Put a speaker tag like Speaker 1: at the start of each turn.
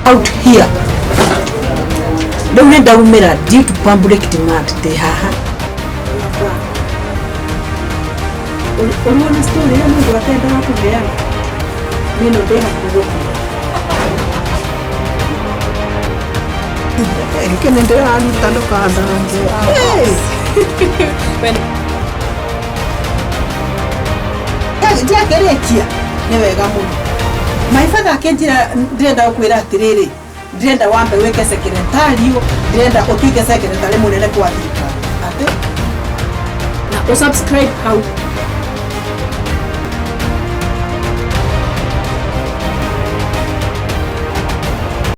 Speaker 1: Out here. Don't let me due to public demand. They have. Unaona story ya Mungu atenda watu vyema. Mimi ndio nakuona. Nkenendelea anitando kanda nje. Ndia gerekia ni wega muno. My father akenjira ndenda kwira atiriri. Ndenda wambe weke secretary, ndenda utige secretary munene kwa thika. Ate? Na usubscribe how